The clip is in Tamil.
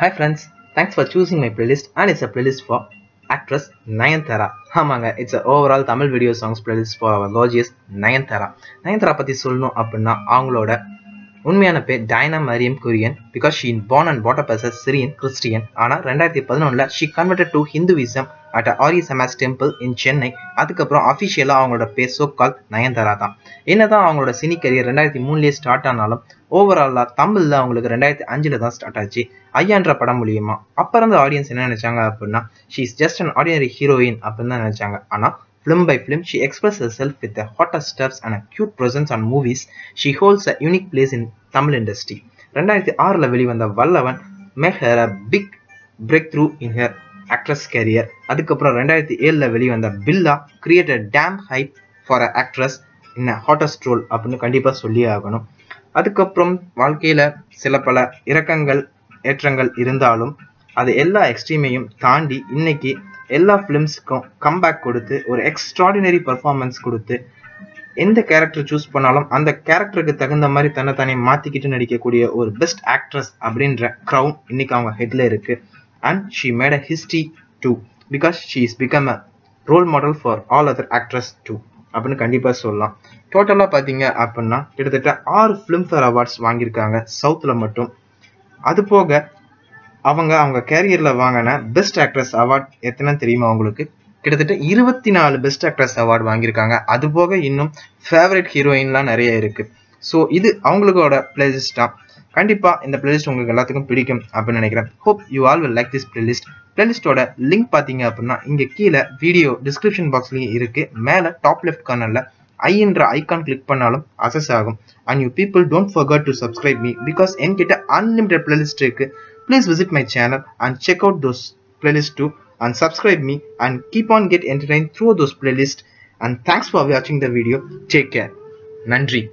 Hi friends, thanks for choosing my playlist and it's a playlist for actress Nayanthara. ஆமாங்க, it's a overall Tamil video songs playlist for our gorgeous Nayanthara. Nayanthara பத்தி சொல்லணும் அப்படின்னா அவங்களோட உண்மையான பேர் டைனா Mariam Kurien because she born and brought up as a Syrian Christian. ஆனா 2011ல she converted to Hinduism at a Arya-Samaj temple in Chennai. அதுக்கப்புறம் அஃபிஷியலா அவங்களோட பேர் சோக்கால் நயன்தாரா தான். என்னதான் அவங்களோட சினி கரியர் 2003லயே ஸ்டார்ட் ஆனாலும் ஓவராலா தமிழ்ல அவங்களுக்கு 2005ல தான் ஸ்டார்ட் ஆச்சு. ஐயான்ற படம் மூலியமா அப்ப இருந்த ஆடியன்ஸ் என்ன நினைச்சாங்க அப்படின்னா she is just an ordinary heroine அப்படின்னு தான் நினைச்சாங்க. ஆனா film by film she expressed herself with the hottest steps and a cute presence on movies. She holds a unique place in Tamil industry. 2006ல வெளிவந்த வல்லவன் made her a big breakthrough in her actress career. அதுக்கப்புறம் 2007ல வெளிவந்த பில்லா created damn hype for an actress in a hottest role அப்படின்னு கண்டிப்பா சொல்லியே ஆகணும். அதுக்கப்புறம் வாழ்க்கையில சில பல இறக்கங்கள் ஏற்றங்கள் இருந்தாலும் அது எல்லா எக்ஸ்ட்ரீமையும் தாண்டி இன்னைக்கு எல்லா ஃபிலிம்ஸ்க்கும் கம்பேக் கொடுத்து ஒரு எக்ஸ்ட்ராடினரி பர்ஃபார்மன்ஸ் கொடுத்து எந்த கேரக்டர் சூஸ் பண்ணாலும் அந்த கேரக்டருக்கு தகுந்த மாதிரி தன்னை மாத்திக்கிட்டு நடிக்கக்கூடிய ஒரு பெஸ்ட் ஆக்ட்ரஸ் அப்படின்ற க்ரௌன் இன்னைக்கு அவங்க ஹெட்ல இருக்கு. And she made a history too because she is become a role model for all other actress too அப்படின்னு கண்டிப்பா சொல்லலாம். டோட்டலா பாத்தீங்க அப்படின்னா கிட்டத்தட்ட 6 ஃபிலிம்ஃபேர் அவார்ட்ஸ் வாங்கியிருக்காங்க சவுத்ல மட்டும். அது போக அவங்க கேரியர்ல வாங்கின பெஸ்ட் ஆக்ட்ரஸ் அவார்ட் எத்தனை தெரியுமா உங்களுக்கு? கிட்டத்தட்ட 24 பெஸ்ட் ஆக்ட்ரஸ் அவார்டு வாங்கியிருக்காங்க. அது போக இன்னும் ஃபேவரட் ஹீரோயின்லாம் நிறைய இருக்கு. ஸோ இது அவங்களோட பிளேலிஸ்ட் தான். கண்டிப்பா இந்த பிளேலிஸ்ட் உங்களுக்கு எல்லாத்துக்கும் பிடிக்கும் அப்படின்னு நினைக்கிறேன். Hope you all will like this playlist. பிளேலிஸ்டோட லிங்க் பாத்தீங்க அப்படின்னா இங்க கீழே வீடியோ டிஸ்கிரிப்ஷன் பாக்ஸ்லயும் இருக்கு. மேல டாப் லெஃப்ட் கார்னர்ல ஐன்ற ஐகான் கிளிக் பண்ணாலும் அசஸ் ஆகும். And you people don't forget to subscribe me because என்கிட்ட அன்லிமிட்டட் பிளேலிஸ்ட் இருக்கு. Please visit my channel and check out those playlists too and subscribe me and keep on get entertained through those playlists. And thanks for watching the video. Take care. Nandri.